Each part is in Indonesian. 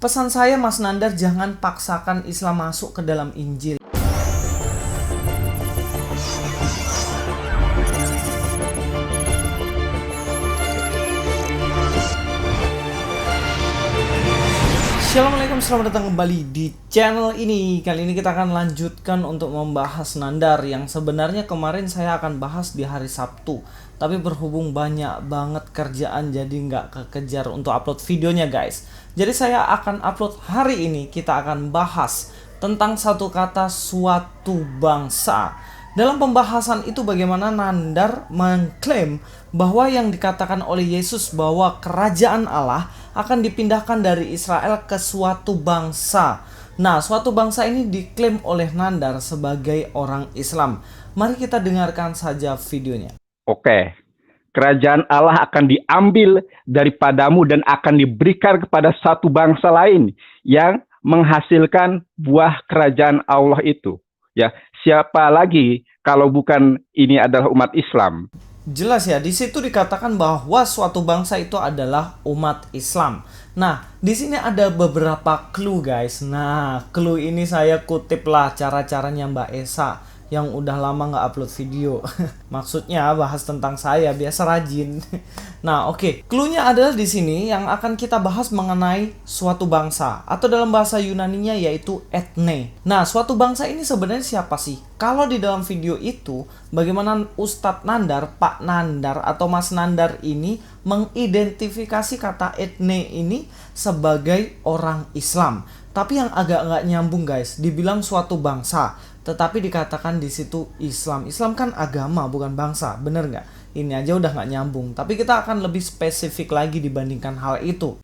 Pesan saya Mas Nandar, jangan paksakan Islam masuk ke dalam Injil. Assalamualaikum, selamat datang kembali di channel ini. Kali ini kita akan lanjutkan untuk membahas Nandar yang sebenarnya kemarin saya akan bahas di hari Sabtu, tapi berhubung banyak banget kerjaan jadi nggak kekejar untuk upload videonya guys. Jadi saya akan upload hari ini. Kita akan bahas tentang satu kata, suatu bangsa. Dalam pembahasan itu bagaimana Nandar mengklaim bahwa yang dikatakan oleh Yesus bahwa kerajaan Allah akan dipindahkan dari Israel ke suatu bangsa. Nah, suatu bangsa ini diklaim oleh Nandar sebagai orang Islam. Mari kita dengarkan saja videonya. Oke, kerajaan Allah akan diambil daripadamu dan akan diberikan kepada satu bangsa lain yang menghasilkan buah kerajaan Allah itu. Ya, siapa lagi kalau bukan ini adalah umat Islam? Jelas ya, di situ dikatakan bahwa suatu bangsa itu adalah umat Islam. Nah, di sini ada beberapa clue guys. Nah, clue ini saya kutip lah cara-caranya Mbak Esa yang udah lama nggak upload video. Maksudnya bahas tentang saya, biasa rajin. Nah, oke. Clue-nya adalah di sini yang akan kita bahas mengenai suatu bangsa atau dalam bahasa Yunaninya yaitu ethne. Nah, suatu bangsa ini sebenarnya siapa sih? Kalau di dalam video itu, bagaimana Ustadz Nandar, Pak Nandar atau Mas Nandar ini mengidentifikasi kata ethne ini sebagai orang Islam. Tapi yang agak nggak nyambung guys, dibilang suatu bangsa, tetapi dikatakan di situ Islam. Islam kan agama bukan bangsa, bener nggak? Ini aja udah nggak nyambung. Tapi kita akan lebih spesifik lagi dibandingkan hal itu.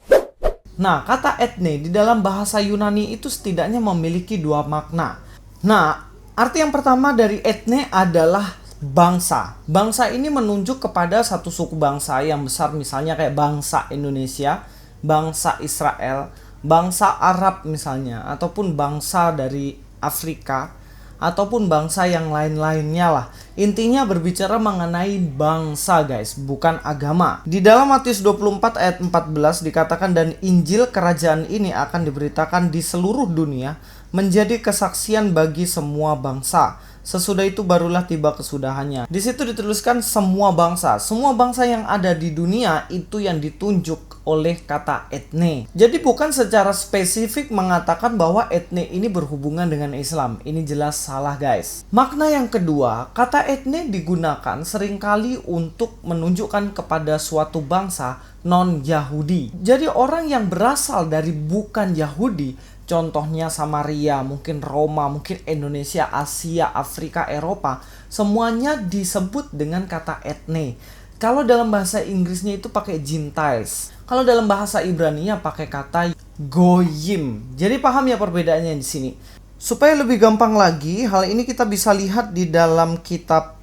Nah, kata ethne di dalam bahasa Yunani itu setidaknya memiliki dua makna. Nah, arti yang pertama dari ethne adalah bangsa. Bangsa ini menunjuk kepada satu suku bangsa yang besar, misalnya kayak bangsa Indonesia, bangsa Israel, bangsa Arab misalnya, ataupun bangsa dari Afrika, ataupun bangsa yang lain-lainnya lah. Intinya berbicara mengenai bangsa guys, bukan agama. Di dalam Matius 24 ayat 14 dikatakan, dan Injil kerajaan ini akan diberitakan di seluruh dunia menjadi kesaksian bagi semua bangsa. Sesudah itu barulah tiba kesudahannya. Di situ dituliskan semua bangsa. Semua bangsa yang ada di dunia itu yang ditunjuk oleh kata ethne. Jadi bukan secara spesifik mengatakan bahwa ethne ini berhubungan dengan Islam. Ini jelas salah guys. Makna yang kedua, kata ethne digunakan seringkali untuk menunjukkan kepada suatu bangsa non-Yahudi. Jadi orang yang berasal dari bukan Yahudi, contohnya Samaria, mungkin Roma, mungkin Indonesia, Asia, Afrika, Eropa, semuanya disebut dengan kata ethne. Kalau dalam bahasa Inggrisnya itu pakai Gentiles. Kalau dalam bahasa Ibraninya pakai kata goyim. Jadi paham ya perbedaannya di sini. Supaya lebih gampang lagi, hal ini kita bisa lihat di dalam kitab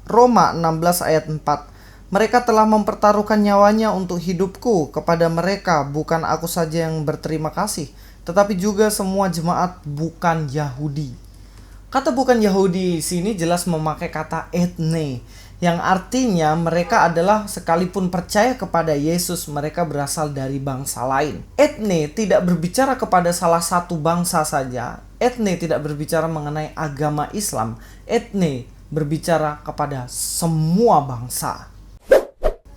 Roma 16 ayat 4. Mereka telah mempertaruhkan nyawanya untuk hidupku. Kepada mereka bukan aku saja yang berterima kasih, tetapi juga semua jemaat bukan Yahudi. Kata bukan Yahudi di sini jelas memakai kata ethne, yang artinya mereka adalah sekalipun percaya kepada Yesus, mereka berasal dari bangsa lain. Ethne tidak berbicara kepada salah satu bangsa saja. Ethne tidak berbicara mengenai agama Islam. Ethne berbicara kepada semua bangsa.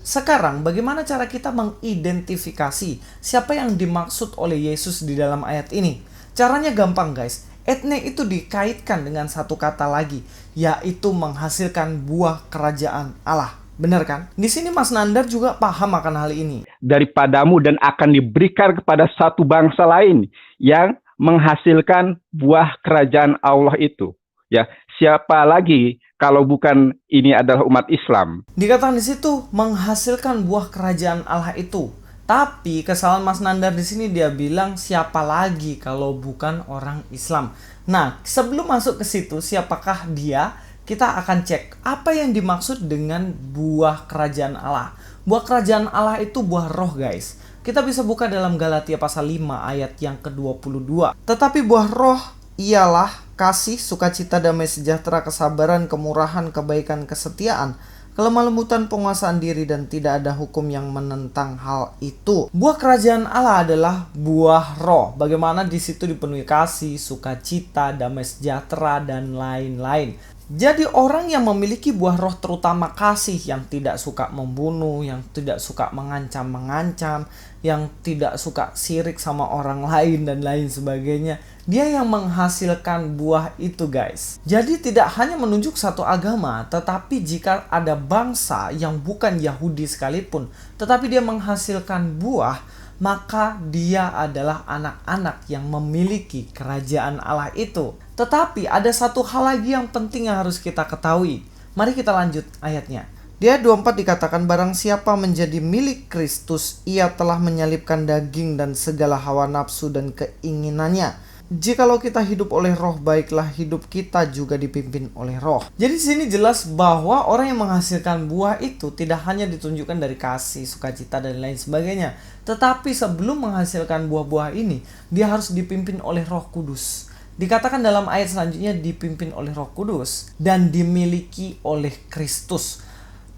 Sekarang, bagaimana cara kita mengidentifikasi siapa yang dimaksud oleh Yesus di dalam ayat ini? Caranya gampang guys. Ethne itu dikaitkan dengan satu kata lagi, yaitu menghasilkan buah kerajaan Allah. Benar kan? Di sini Mas Nandar juga paham akan hal ini. Daripadamu dan akan diberikan kepada satu bangsa lain yang menghasilkan buah kerajaan Allah itu. Ya, siapa lagi kalau bukan ini adalah umat Islam? Dikatakan di situ menghasilkan buah kerajaan Allah itu. Tapi kesalahan Mas Nandar di sini dia bilang siapa lagi kalau bukan orang Islam. Nah, sebelum masuk ke situ siapakah dia, kita akan cek apa yang dimaksud dengan buah kerajaan Allah. Buah kerajaan Allah itu buah roh guys. Kita bisa buka dalam Galatia pasal 5 ayat yang ke-22. Tetapi buah roh ialah kasih, sukacita, damai sejahtera, kesabaran, kemurahan, kebaikan, kesetiaan, kelemah lembutan, penguasaan diri, dan tidak ada hukum yang menentang hal itu. Buah kerajaan Allah adalah buah roh. Bagaimana di situ dipenuhi kasih, sukacita, damai sejahtera, dan lain-lain. Jadi orang yang memiliki buah roh, terutama kasih, yang tidak suka membunuh, yang tidak suka mengancam-mengancam, yang tidak suka sirik sama orang lain dan lain sebagainya, dia yang menghasilkan buah itu, guys. Jadi tidak hanya menunjuk satu agama, tetapi jika ada bangsa yang bukan Yahudi sekalipun, tetapi dia menghasilkan buah, maka dia adalah anak-anak yang memiliki kerajaan Allah itu. Tetapi ada satu hal lagi yang penting yang harus kita ketahui. Mari kita lanjut ayatnya. Di ayat 24 dikatakan, barang siapa menjadi milik Kristus, ia telah menyalibkan daging dan segala hawa nafsu dan keinginannya. Jikalau kita hidup oleh roh, baiklah hidup kita juga dipimpin oleh roh. Jadi di sini jelas bahwa orang yang menghasilkan buah itu tidak hanya ditunjukkan dari kasih, sukacita, dan lain sebagainya. Tetapi sebelum menghasilkan buah-buah ini, dia harus dipimpin oleh Roh Kudus. Dikatakan dalam ayat selanjutnya dipimpin oleh Roh Kudus dan dimiliki oleh Kristus.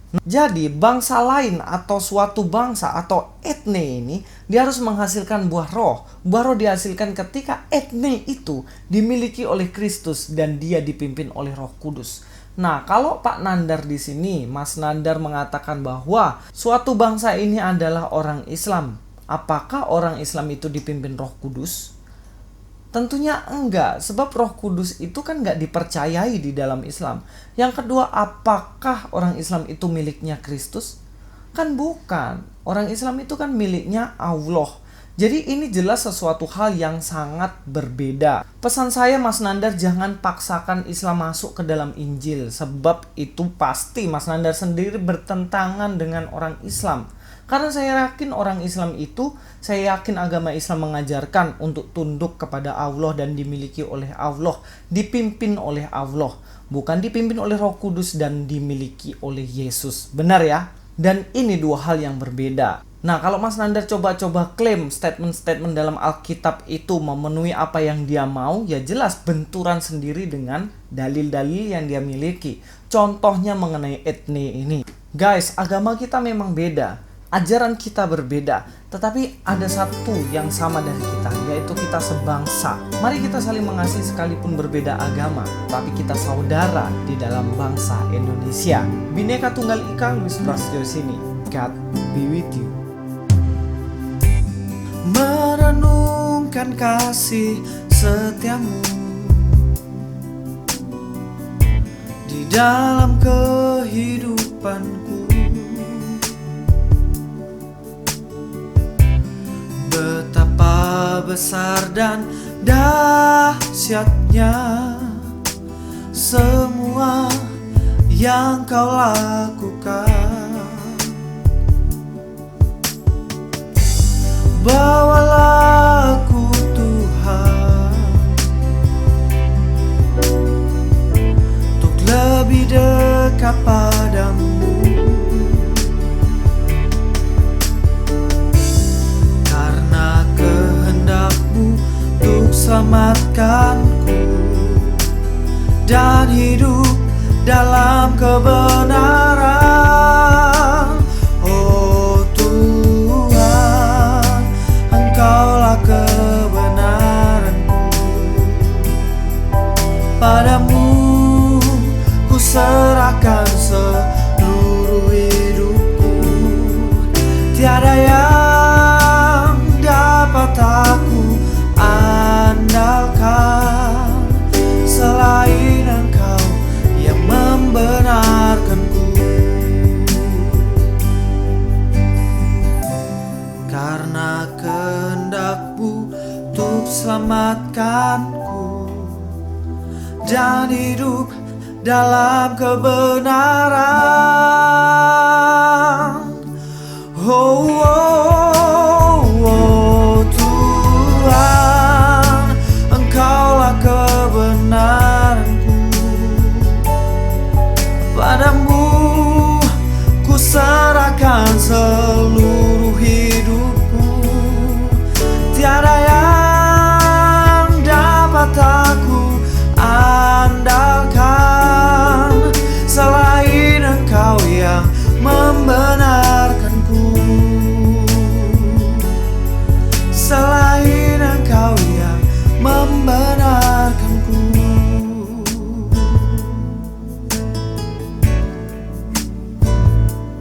Jadi bangsa lain atau suatu bangsa atau etne ini dia harus menghasilkan buah roh. Buah roh dihasilkan ketika etne itu dimiliki oleh Kristus dan dia dipimpin oleh Roh Kudus. Nah, kalau Pak Nandar di sini, Mas Nandar mengatakan bahwa suatu bangsa ini adalah orang Islam. Apakah orang Islam itu dipimpin Roh Kudus? Tentunya enggak, sebab Roh Kudus itu kan enggak dipercayai di dalam Islam. Yang kedua, apakah orang Islam itu miliknya Kristus? Kan bukan. Orang Islam itu kan miliknya Allah. Jadi ini jelas sesuatu hal yang sangat berbeda. Pesan saya, Mas Nandar, jangan paksakan Islam masuk ke dalam Injil, sebab itu pasti Mas Nandar sendiri bertentangan dengan orang Islam. Karena saya yakin orang Islam itu, saya yakin agama Islam mengajarkan untuk tunduk kepada Allah dan dimiliki oleh Allah, dipimpin oleh Allah, bukan dipimpin oleh Roh Kudus dan dimiliki oleh Yesus. Benar ya? Dan ini dua hal yang berbeda. Nah, kalau Mas Nandar coba-coba klaim statement-statement dalam Alkitab itu memenuhi apa yang dia mau, ya jelas benturan sendiri dengan dalil-dalil yang dia miliki. Contohnya mengenai etne ini. Guys, agama kita memang beda. Ajaran kita berbeda, tetapi ada satu yang sama dari kita, yaitu kita sebangsa. Mari kita saling mengasihi sekalipun berbeda agama, tapi kita saudara di dalam bangsa Indonesia. Bhinneka Tunggal Ika, Luis Prasetyo sini. God be with you. Merenungkan kasih setiamu di dalam kehidupanku. Betapa besar dan dahsyatnya semua yang kau lakukan. Bawalah aku Tuhan untuk lebih dekat padamu. Selamatkanku dan hidup dalam kebenaran. Oh Tuhan, Engkaulah kebenaranku. Padamu ku serahkan seluruh hidupku. Tiada yang dapat aku andalkan selain Engkau yang membenarkanku. Karena kehendak-Mu untuk selamatkanku dan hidup dalam kebenaran. Oh, oh, oh Tuhan, Engkaulah kebenaranku. Padamu ku serahkan seluruh hidupku. Tiada yang dapat aku andalkan selain Engkau yang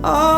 Oh